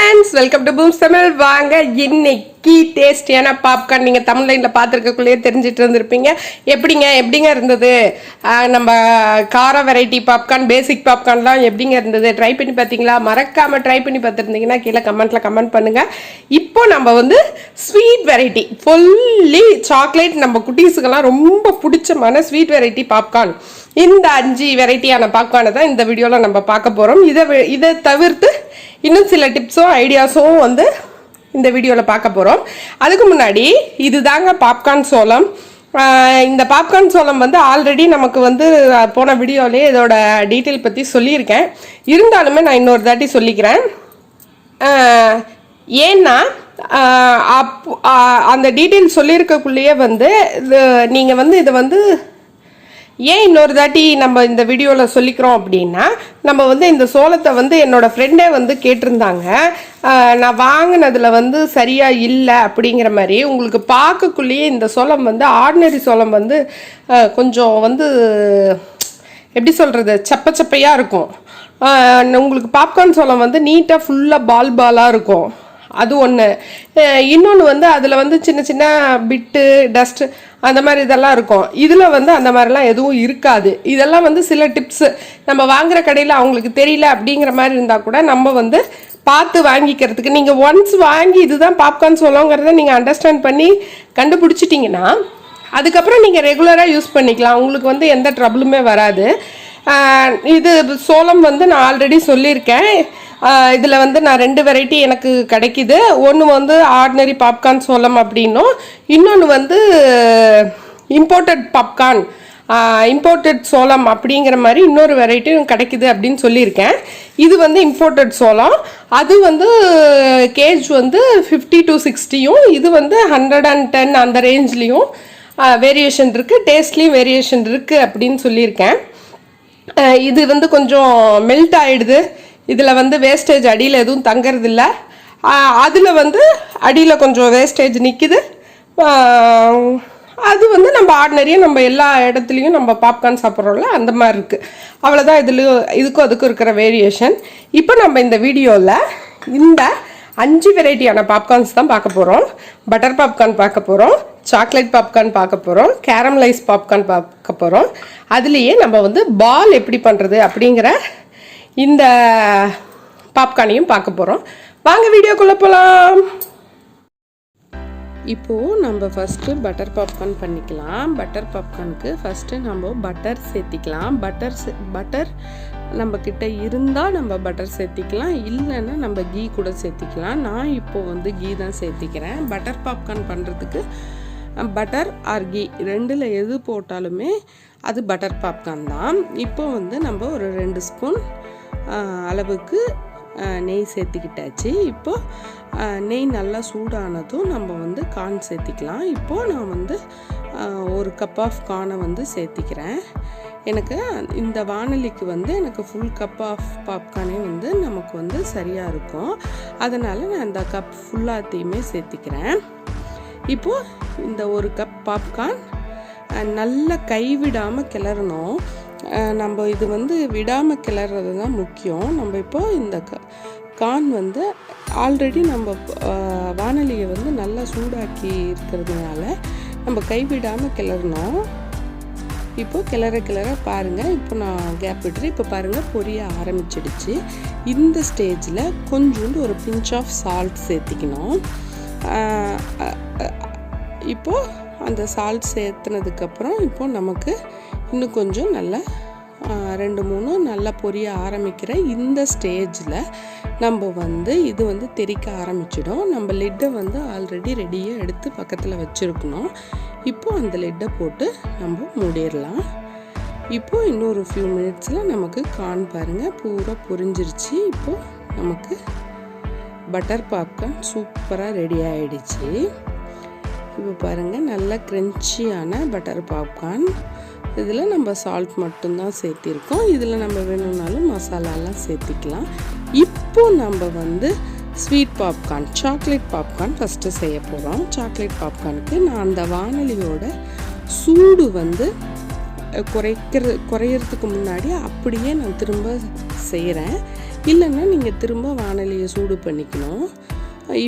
Friends, welcome to Booms Tamil. வாங்க இன்னைக்கு டேஸ்டியான பாப்கார்ன் நீங்கள் தமிழ்லைனில் பார்த்துருக்கக்குள்ளேயே தெரிஞ்சிட்டு இருந்திருப்பீங்க. எப்படிங்க இருந்தது நம்ம கார வெரைட்டி பாப்கார்ன், பேசிக் பாப்கார்ன்லாம் எப்படிங்க இருந்தது, ட்ரை பண்ணி பார்த்தீங்களா? மறக்காமல் ட்ரை பண்ணி பார்த்துருந்தீங்கன்னா கீழே கமெண்ட் பண்ணுங்கள். இப்போ நம்ம வந்து ஸ்வீட் வெரைட்டி, ஃபுல்லி சாக்லேட், நம்ம குட்டீஸுக்கெல்லாம் ரொம்ப பிடிச்சமான ஸ்வீட் வெரைட்டி பாப்கார்ன். இந்த 5 வெரைட்டியான பாப்கார்னை தான் இந்த வீடியோவில் நம்ம பார்க்க போகிறோம். இதை தவிர்த்து இன்னும் சில டிப்ஸும் ஐடியாஸும் வந்து இந்த வீடியோவில் பார்க்க போகிறோம். அதுக்கு முன்னாடி இதுதாங்க பாப்கார்ன் சோளம். இந்த பாப்கார்ன் சோளம் வந்து ஆல்ரெடி நமக்கு வந்து போன வீடியோவிலே இதோட டீட்டெயில் பற்றி சொல்லியிருக்கேன். இருந்தாலுமே நான் இன்னொரு தாட்டி சொல்லிக்கிறேன். ஏன்னா அந்த டீட்டெயில் சொல்லியிருக்கக்குள்ளேயே வந்து நீங்கள் வந்து இதை வந்து ஏன் இன்னொரு தாட்டி நம்ம இந்த வீடியோவில் சொல்லிக்கிறோம் அப்படின்னா, நம்ம வந்து இந்த சோளத்தை வந்து என்னோடய ஃப்ரெண்டே வந்து கேட்டிருந்தாங்க. நான் வாங்கினதில் வந்து சரியாக இல்லை அப்படிங்கிற மாதிரி. உங்களுக்கு பார்க்கக்குள்ளேயே இந்த சோளம் வந்து ஆர்டினரி சோளம் வந்து கொஞ்சம் வந்து எப்படி சொல்கிறது, சப்பையாக இருக்கும். உங்களுக்கு பாப்கார்ன் சோளம் வந்து நீட்டாக ஃபுல்லாக பாலாக இருக்கும். அது ஒன்று. இன்னொன்று வந்து அதில் வந்து சின்ன சின்ன பிட்டு, டஸ்ட்டு அந்த மாதிரி இதெல்லாம் இருக்கும். இதில் வந்து அந்த மாதிரிலாம் எதுவும் இருக்காது. இதெல்லாம் வந்து சில டிப்ஸு நம்ம வாங்குகிற கடையில் அவங்களுக்கு தெரியல அப்படிங்கிற மாதிரி இருந்தால் கூட நம்ம வந்து பார்த்து வாங்கிக்கிறதுக்கு, நீங்கள் ஒன்ஸ் வாங்கி இதுதான் பாப்கார்ன் சோளங்கிறத நீங்கள் அண்டர்ஸ்டாண்ட் பண்ணி கண்டுபிடிச்சிட்டிங்கன்னா அதுக்கப்புறம் நீங்கள் ரெகுலராக யூஸ் பண்ணிக்கலாம். உங்களுக்கு வந்து எந்த ட்ரபிளுமே வராது. இது சோளம் வந்து நான் ஆல்ரெடி சொல்லியிருக்கேன். இதில் வந்து நான் 2 வெரைட்டி எனக்கு கிடைக்கிது. ஒன்று வந்து ஆர்டினரி பாப்கார்ன் சோளம் அப்படின்னும், இன்னொன்று வந்து இம்போர்ட்டட் பாப்கார்ன், இம்போர்ட்டட் சோளம் அப்படிங்கிற மாதிரி இன்னொரு வெரைட்டியும் கிடைக்குது அப்படின்னு சொல்லியிருக்கேன். இது வந்து இம்போர்ட்டட் சோளம். அது வந்து கேஜ் வந்து 50 to 60யும், இது வந்து 110 அந்த ரேஞ்ச்லேயும் வேரியேஷன் இருக்குது. டேஸ்ட்லேயும் வேரியேஷன் இருக்குது அப்படின்னு சொல்லியிருக்கேன். இது வந்து கொஞ்சம் மெல்ட் ஆகிடுது. இதில் வந்து வேஸ்டேஜ் அடியில் எதுவும் தங்கறதில்ல. அதில் வந்து அடியில் கொஞ்சம் வேஸ்டேஜ் நிற்கிது. அது வந்து நம்ம ஆர்டினரியாக நம்ம எல்லா இடத்துலையும் நம்ம பாப்கார்ன் சாப்பிட்றோம்ல, அந்த மாதிரி இருக்குது. அவ்வளோதான் இதுக்கும் அதுக்கும் இருக்கிற வேரியேஷன். இப்போ நம்ம இந்த வீடியோவில் இந்த 5 வெரைட்டியான பாப்கார்ன்ஸ் தான் பார்க்க போகிறோம். பட்டர் பாப்கார்ன் பார்க்க போகிறோம், சாக்லேட் பாப்கார்ன் பார்க்க போகிறோம், கேரமலைஸ் பாப்கார்ன் பார்க்க போகிறோம். அதுலேயே நம்ம வந்து பால் எப்படி பண்ணுறது அப்படிங்கிற இந்த பாப்கார்னையும் பார்க்க போகிறோம். வாங்க வீடியோக்குள்ளே போகலாம். இப்போது நம்ம ஃபஸ்ட்டு பட்டர் பாப்கார்ன் பண்ணிக்கலாம். பட்டர் பாப்கார்னுக்கு ஃபஸ்ட்டு நம்ம பட்டர் சேர்த்திக்கலாம். பட்டர் நம்மக்கிட்ட இருந்தால் நம்ம பட்டர் சேர்த்திக்கலாம், இல்லைன்னா நம்ம கீ கூட சேர்த்திக்கலாம். நான் இப்போது வந்து கீ தான் சேர்த்திக்கிறேன். பட்டர் பாப்கார்ன் பண்ணுறதுக்கு பட்டர் ஆர் கீ 2ல் எது போட்டாலுமே அது பட்டர் பாப்கார்ன் தான். இப்போ வந்து நம்ம ஒரு 2 ஸ்பூன் அளவுக்கு நெய் சேர்த்திக்கிட்டாச்சு. இப்போது நெய் நல்லா சூடானதும் நம்ம வந்து கார்ன் சேர்த்திக்கலாம். இப்போது நான் வந்து 1 கப் ஆஃப் கார்னை வந்து சேர்த்திக்கிறேன். எனக்கு இந்த வானொலிக்கு வந்து எனக்கு ஃபுல் கப் ஆஃப் பாப்கார்னே வந்து நமக்கு வந்து சரியாக இருக்கும். அதனால் நான் இந்த கப் ஃபுல்லாத்தையுமே சேர்த்திக்கிறேன். இப்போது இந்த 1 கப் பாப்கார்ன் நல்லா கைவிடாமல் கிளறணும். நம்ம இது வந்து விடாமல் கிளறது தான் முக்கியம். நம்ம இப்போது இந்த கார்ன் வந்து ஆல்ரெடி நம்ம வானொலியை வந்து நல்லா சூடாக்கி இருக்கிறதுனால நம்ம கைவிடாமல் கிளறணும். இப்போது கிளற பாருங்கள். இப்போ நான் கேப் விட்டுறேன். இப்போ பாருங்கள், பொரிய ஆரம்பிச்சிடுச்சு. இந்த ஸ்டேஜில் கொஞ்சோண்டு ஒரு பிஞ்ச் ஆஃப் சால்ட் சேர்த்திக்கணும். இப்போது அந்த சால்ட் சேர்த்துனதுக்கப்புறம் இப்போது நமக்கு இன்னும் கொஞ்சம் நல்லா 2-3 நல்லா பொரிய ஆரம்பிக்கிற இந்த ஸ்டேஜில் நம்ம வந்து இது வந்து தெறிக்க ஆரம்பிச்சிடும். நம்ம லிட்டை வந்து ஆல்ரெடி ரெடியாக எடுத்து பக்கத்தில் வச்சுருக்கணும். இப்போது அந்த லிட்டை போட்டு நம்ம மூடிடலாம். இப்போது இன்னொரு ஃபியூ மினிட்ஸில் நமக்கு கார்ன் பாருங்கள் பூரா பொரிஞ்சிருச்சு. இப்போது நமக்கு பட்டர் பாப்கார்ன் சூப்பராக ரெடி ஆகிடுச்சு. இப்போ பாருங்கள், நல்ல க்ரன்ச்சியான பட்டர் பாப்கார்ன். இதில் நம்ம சால்ட் மட்டும்தான் சேர்த்திருக்கோம். இதில் நம்ம வேணும்னாலும் மசாலாலாம் சேர்த்திக்கலாம். இப்போ நம்ம வந்து sweet popcorn, chocolate popcorn first செய்ய போகிறோம். சாக்லேட் பாப்கார்னுக்கு நான் அந்த வானொலியோட சூடு வந்து குறையறதுக்கு முன்னாடி அப்படியே நான் திரும்ப செய்கிறேன். இல்லைன்னா நீங்கள் திரும்ப வானலியை சூடு பண்ணிக்கணும்.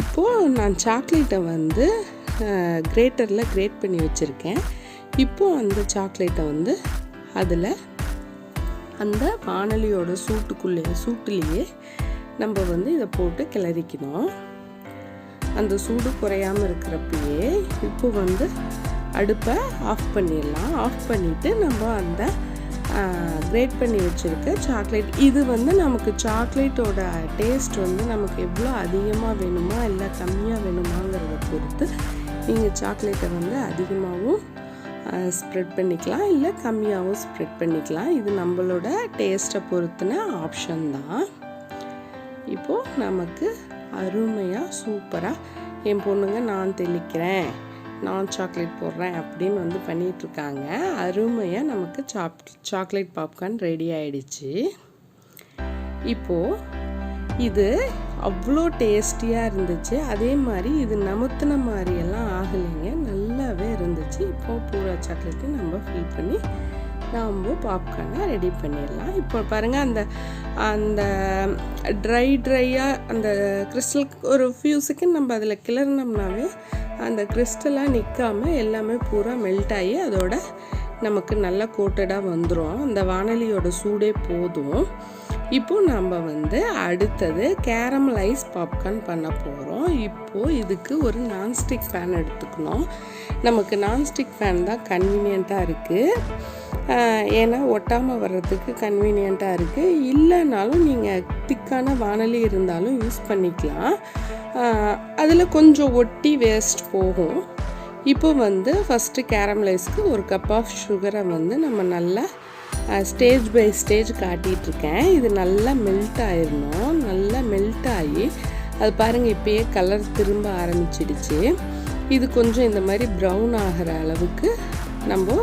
இப்போது நான் சாக்லேட்டை வந்து கிரேட்டரில் கிரேட் பண்ணி வச்சுருக்கேன். இப்போது அந்த சாக்லேட்டை வந்து அதில் அந்த வானலியோட சூட்டுலேயே நம்ம வந்து இதை போட்டு கிளறிக்கணும். அந்த சூடு குறையாமல் இருக்கிறப்பயே இப்போ வந்து அடுப்பை ஆஃப் பண்ணிடலாம். ஆஃப் பண்ணிவிட்டு நம்ம அந்த கிரேட் பண்ணி வச்சுருக்க சாக்லேட், இது வந்து நமக்கு சாக்லேட்டோட டேஸ்ட் வந்து நமக்கு எவ்வளோ அதிகமாக வேணுமா இல்லை கம்மியாக வேணுமாங்கிறத பொறுத்து நீங்கள் சாக்லேட்டை வந்து அதிகமாகவும் ஸ்ப்ரெட் பண்ணிக்கலாம், இல்லை கம்மியாகவும் ஸ்ப்ரெட் பண்ணிக்கலாம். இது நம்மளோட டேஸ்ட்டை பொறுத்துன ஆப்ஷன் தான். இப்போது நமக்கு அருமையாக சூப்பராக என் பொண்ணுங்க நான் தெளிக்கிறேன், நான் சாக்லேட் போடுறேன் அப்படின்னு வந்து பண்ணிகிட்ருக்காங்க. அருமையாக நமக்கு சாக்லேட் பாப்கார்ன் ரெடி ஆகிடுச்சு. இப்போது இது அவ்வளோ டேஸ்டியாக இருந்துச்சு. அதே மாதிரி இது நமுத்தின மாதிரியெல்லாம் ஆகலைங்க, நல்லாவே இருந்துச்சு. இப்போது பூரா சாக்லேட்டையும் நம்ம ஃபில் பண்ணி நம்ம பாப்கார்னை ரெடி பண்ணிடலாம். இப்போ பாருங்கள், அந்த ட்ரையாக அந்த கிறிஸ்டல் ஒரு ஃபியூ செகண்ட் நம்ம அதில் கிளறினோம்னாவே அந்த கிறிஸ்டலாக நிற்காமல் எல்லாமே பூரா மெல்ட் ஆகி அதோட நமக்கு நல்லா கோட்டடாக வந்துடும். அந்த வானலியோட சூடே போதும். இப்போது நம்ம வந்து அடுத்தது கேரமலைஸ் பாப்கார்ன் பண்ண போகிறோம். இப்போது இதுக்கு ஒரு நான்ஸ்டிக் பேன் எடுத்துக்கணும். நமக்கு நான்ஸ்டிக் பேன் தான் கன்வீனியண்ட்டாக இருக்குது, ஏன்னா ஒட்டாமல் வர்றதுக்கு கன்வீனியண்ட்டாக இருக்குது. இல்லைனாலும் நீங்கள் திக்கான வானலி இருந்தாலும் யூஸ் பண்ணிக்கலாம். அதில் கொஞ்சம் ஒட்டி வேஸ்ட் போகும். இப்போ வந்து ஃபஸ்ட்டு கேரமலைஸ்க்கு ஒரு கப் ஆஃப் சுகரை வந்து நம்ம நல்லா ஸ்டேஜ் பை ஸ்டேஜ் காட்டிகிட்ருக்கேன். இது நல்லா மெல்ட் ஆயிடணும். நல்லா மெல்ட் ஆகி அது பாருங்கள் இப்போயே கலர் திரும்ப ஆரம்பிச்சிடுச்சு. இது கொஞ்சம் இந்த மாதிரி ப்ரௌன் ஆகிற அளவுக்கு நம்ம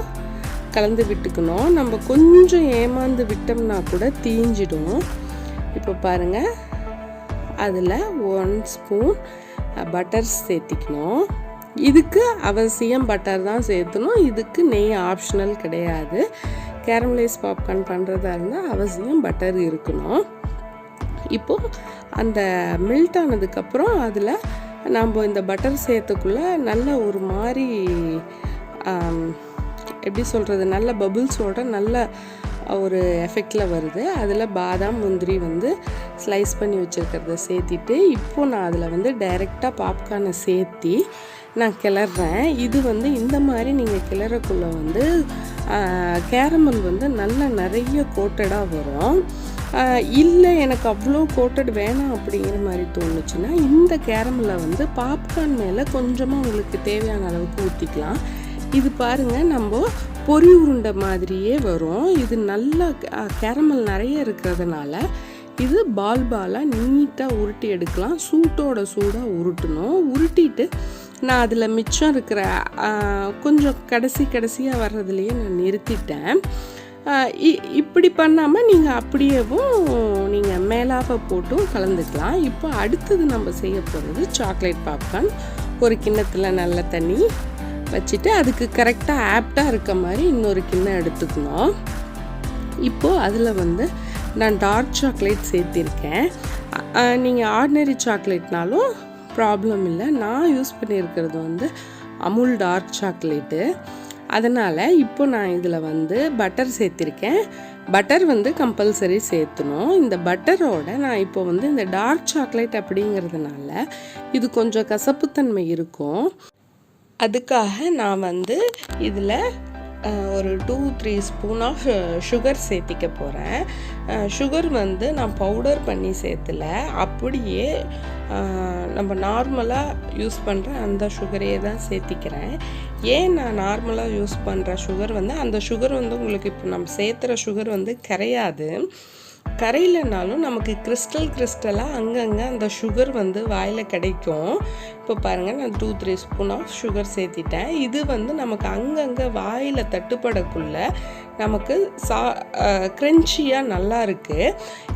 கலந்து விட்டுக்கணும். நம்ம கொஞ்சம் ஏமாந்து விட்டோம்னா கூட தீஞ்சிடும். இப்போ பாருங்கள், அதில் 1 ஸ்பூன் பட்டர் சேர்த்திக்கணும். இதுக்கு அவசியம் பட்டர் தான் சேர்த்தணும். இதுக்கு நெய் ஆப்ஷனல் கிடையாது. கேரமலைஸ் பாப்கார்ன் பண்ணுறதா இருந்தால் அவசியம் பட்டர் இருக்கணும். இப்போது அந்த மெல்ட் ஆனதுக்கப்புறம் அதில் நம்ம இந்த பட்டர் சேர்த்துக்குள்ளே நல்ல ஒரு மாதிரி எப்படி சொல்கிறது, நல்ல பபுள்ஸோட நல்ல ஒரு எஃபெக்டில் வருது. அதில் பாதாம் முந்திரி வந்து ஸ்லைஸ் பண்ணி வச்சுருக்கிறத சேர்த்திட்டு இப்போது நான் அதில் வந்து டைரெக்டாக பாப்கார்னை சேர்த்தி நான் கிளறேன். இது வந்து இந்த மாதிரி நீங்கள் கிளறக்குள்ளே வந்து கேரமல் வந்து நல்லா நிறைய கோட்டடாக வரும். இல்லை எனக்கு அவ்வளோ கோட்டட் வேணாம் அப்படிங்கிற மாதிரி தோணுச்சுன்னா இந்த கேரமலை வந்து பாப்கார்ன் மேலே கொஞ்சமாக உங்களுக்கு தேவையான அளவுக்கு ஊற்றிக்கலாம். இது பாருங்கள், நம்ம பொரி உருண்டை மாதிரியே வரும். இது நல்லா கேரமல் நிறைய இருக்கிறதுனால இது பாலாக நீட்டாக உருட்டி எடுக்கலாம். சூட்டோட சூடாக உருட்டணும். உருட்டிட்டு நான் அதில் மிச்சம் இருக்கிற கொஞ்சம் கடைசியாக வர்றதுலையே நான் நிறுத்திட்டேன். இப்படி பண்ணாமல் நீங்கள் அப்படியேவும் நீங்கள் மேலாக போட்டும் கலந்துக்கலாம். இப்போ அடுத்தது நம்ம செய்ய போகிறது சாக்லேட் பாப்கார்ன். ஒரு கிண்ணத்தில் நல்ல தண்ணி வச்சுட்டு அதுக்கு கரெக்டாக ஆப்டாக இருக்க மாதிரி இன்னொரு கிண்ணம் எடுத்துக்கணும். இப்போது அதில் வந்து நான் டார்க் சாக்லேட் சேர்த்திருக்கேன். நீங்கள் ஆர்டினரி சாக்லேட்னாலும் ப்ராப்ளம் இல்லை. நான் யூஸ் பண்ணியிருக்கிறது வந்து அமுல் டார்க் சாக்லேட்டு. அதனால் இப்போ நான் இதில் வந்து பட்டர் சேர்த்திருக்கேன். பட்டர் வந்து கம்பல்சரி சேர்த்தணும். இந்த பட்டரோட நான் இப்போ வந்து இந்த டார்க் சாக்லேட் அப்படிங்கிறதுனால இது கொஞ்சம் கசப்புத்தன்மை இருக்கும். அதுக்காக நான் வந்து இதில் ஒரு 2-3 ஸ்பூன் ஆஃப் சுகர் சேர்த்திக்க போகிறேன். சுகர் வந்து நான் பவுடர் பண்ணி சேர்த்துல, அப்படியே நம்ம நார்மலாக யூஸ் பண்ணுற அந்த சுகரையே தான் சேர்த்திக்கிறேன். ஏன் நான் நார்மலாக யூஸ் பண்ணுற சுகர் வந்து அந்த சுகர் வந்து உங்களுக்கு இப்போ நம்ம சேர்த்துற சுகர் வந்து கரையாது. கரையிலனாலும் நமக்கு கிறிஸ்டலாக அங்கங்கே அந்த சுகர் வந்து வாயில் கிடைக்கும். இப்போ பாருங்கள், நான் 2-3 ஸ்பூன் ஆஃப் சுகர் சேர்த்திட்டேன். இது வந்து நமக்கு அங்கங்கே வாயில் தட்டுப்படக்குள்ள நமக்கு க்ரன்ச்சியாக நல்லா இருக்குது.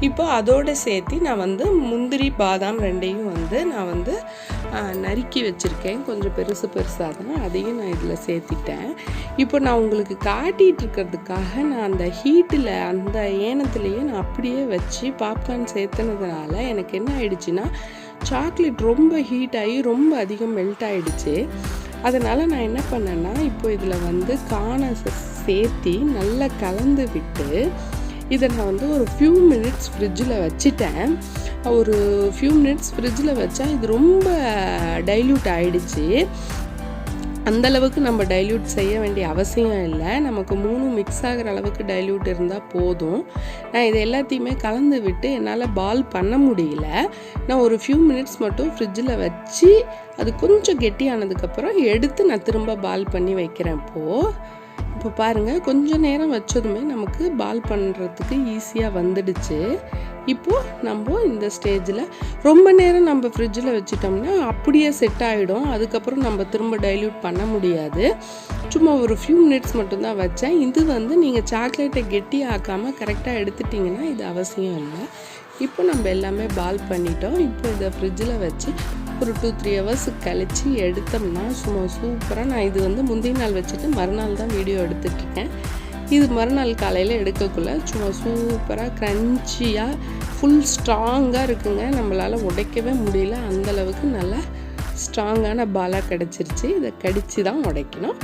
இப்போ அதோடு சேர்த்து நான் வந்து முந்திரி பாதாம் ரெண்டையும் வந்து நான் வந்து நறுக்கி வச்சுருக்கேன், கொஞ்சம் பெருசாக தான். அதையும் நான் இதில் சேர்த்திட்டேன். இப்போ நான் உங்களுக்கு காட்டிகிட்டு இருக்கிறதுக்காக நான் அந்த ஹீட்டில் அந்த ஏனத்துலேயே நான் அப்படியே வச்சு பாப்கார்ன் சேர்த்துனதுனால எனக்கு என்ன ஆயிடுச்சுன்னா, சாக்லேட் ரொம்ப ஹீட் ஆகி ரொம்ப அதிகம் மெல்ட் ஆகிடுச்சு. அதனால் நான் என்ன பண்ணேன்னா, இப்போ இதில் வந்து கார்னை சேர்த்தி நல்லா கலந்து விட்டு இதை நான் வந்து ஒரு ஃபியூ மினிட்ஸ் ஃப்ரிட்ஜில் வச்சுட்டேன். ஒரு ஃபியூ மினிட்ஸ் ஃப்ரிட்ஜில் வச்சா இது ரொம்ப டைல்யூட் ஆகிடுச்சு. அந்தளவுக்கு நம்ம டைல்யூட் செய்ய வேண்டிய அவசியம் இல்லை. நமக்கு 3 மிக்ஸ் ஆகிற அளவுக்கு டைல்யூட் இருந்தால் போதும். நான் இது எல்லாத்தையுமே கலந்து விட்டு என்னால் பால் பண்ண முடியல. நான் ஒரு ஃபியூ மினிட்ஸ் மட்டும் ஃப்ரிட்ஜில் வச்சு அது கொஞ்சம் கெட்டியானதுக்கப்புறம் எடுத்து நான் திரும்ப பால் பண்ணி வைக்கிறேன். இப்போ பாருங்கள், கொஞ்சம் நேரம் வச்சதுமே நமக்கு பால் பண்ணுறதுக்கு ஈஸியாக வந்துடுச்சு. இப்போது நம்ம இந்த ஸ்டேஜில் ரொம்ப நேரம் நம்ம ஃப்ரிட்ஜில் வச்சிட்டோம்னா அப்படியே செட் ஆகிடும். அதுக்கப்புறம் நம்ம திரும்ப டைல்யூட் பண்ண முடியாது. சும்மா ஒரு ஃபியூ மினிட்ஸ் மட்டும்தான் வச்சேன். இது வந்து நீங்கள் சாக்லேட்டை கெட்டி ஆக்காமல் கரெக்டாக எடுத்துட்டிங்கன்னா இது அவசியம் இல்லை. இப்போ நம்ம எல்லாமே பால் பண்ணிட்டோம். இப்போ இதை ஃப்ரிட்ஜில் வச்சு ஒரு 2-3 ஹவர்ஸ் கழித்து எடுத்தோம்னா சும்மா சூப்பராக. நான் இது வந்து முந்தின நாள் வச்சுட்டு மறுநாள் தான் வீடியோ எடுத்துட்ருக்கேன். இது மறுநாள் காலையில் எடுக்கக்குள்ளே சும்மா சூப்பராக க்ரன்ச்சியாக ஃபுல் ஸ்ட்ராங்காக இருக்குங்க. நம்மளால் உடைக்கவே முடியல, அந்தளவுக்கு நல்லா ஸ்ட்ராங்கான பாலாக கிடச்சிருச்சு. இதை கடித்து தான் உடைக்கணும்.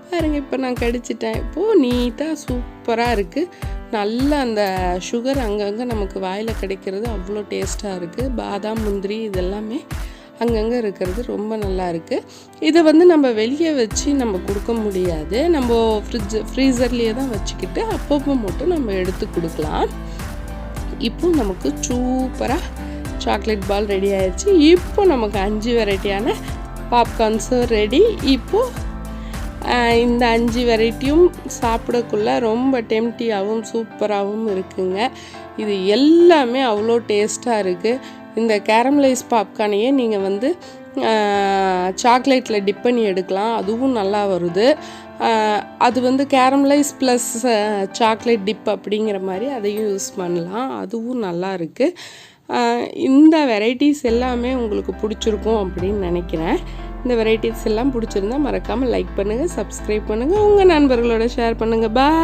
பாருங்கள், இப்போ நான் கடிச்சிட்டேன். இப்போது நீட்டாக சூப்பராக இருக்குது. நல்லா அந்த சுகர் அங்கங்கே நமக்கு வாயில் கிடைக்கிறது அவ்வளோ டேஸ்ட்டாக இருக்குது. பாதாம் முந்திரி இதெல்லாமே அங்கங்கே இருக்கிறது ரொம்ப நல்லா இருக்குது. இதை வந்து நம்ம வெளியே வச்சு நம்ம கொடுக்க முடியாது. நம்ம ஃப்ரீசர்லேயே தான் வச்சுக்கிட்டு அப்பப்போ மட்டும் நம்ம எடுத்து கொடுக்கலாம். இப்போ நமக்கு சூப்பராக சாக்லேட் பால் ரெடி ஆயிடுச்சு. இப்போ நமக்கு 5 வெரைட்டியான பாப்கார்ன்ஸும் ரெடி. இப்போது இந்த 5 வெரைட்டியும் சாப்பிடக்குள்ள ரொம்ப டெம்டியாகவும் சூப்பராகவும் இருக்குங்க. இது எல்லாமே அவ்வளோ டேஸ்ட்டாக இருக்குது. இந்த கேரமலைஸ் பாப்கார்னையே நீங்கள் வந்து சாக்லேட்டில் டிப் பண்ணி எடுக்கலாம், அதுவும் நல்லா வருது. அது வந்து கேரமலைஸ் ப்ளஸ் சாக்லேட் டிப் அப்படிங்கிற மாதிரி அதையும் யூஸ் பண்ணலாம், அதுவும் நல்லா இருக்குது. இந்த வெரைட்டிஸ் எல்லாமே உங்களுக்கு பிடிச்சிருக்கும் அப்படின்னு நினைக்கிறேன். இந்த வெரைட்டிஸ் எல்லாம் பிடிச்சிருந்தா மறக்காமல் லைக் பண்ணுங்கள், சப்ஸ்கிரைப் பண்ணுங்கள், உங்கள் நண்பர்களோட ஷேர் பண்ணுங்கள். பாய்.